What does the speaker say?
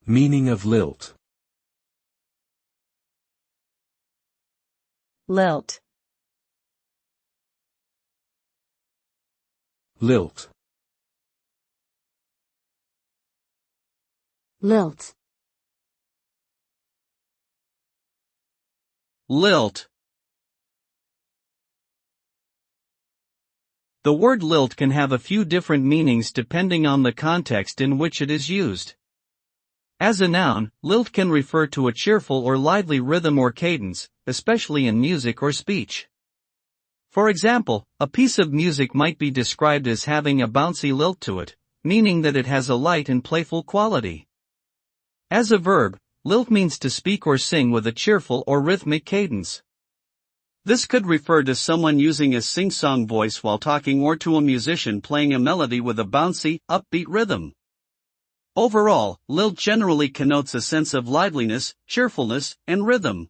Meaning of lilt. Lilt. Lilt. Lilt. Lilt. The word lilt can have a few different meanings depending on the context in which it is used. As a noun, lilt can refer to a cheerful or lively rhythm or cadence, especially in music or speech. For example, a piece of music might be described as having a bouncy lilt to it, meaning that it has a light and playful quality. As a verb, lilt means to speak or sing with a cheerful or rhythmic cadence. This could refer to someone using a sing-song voice while talking or to a musician playing a melody with a bouncy, upbeat rhythm. Overall, lilt generally connotes a sense of liveliness, cheerfulness, and rhythm.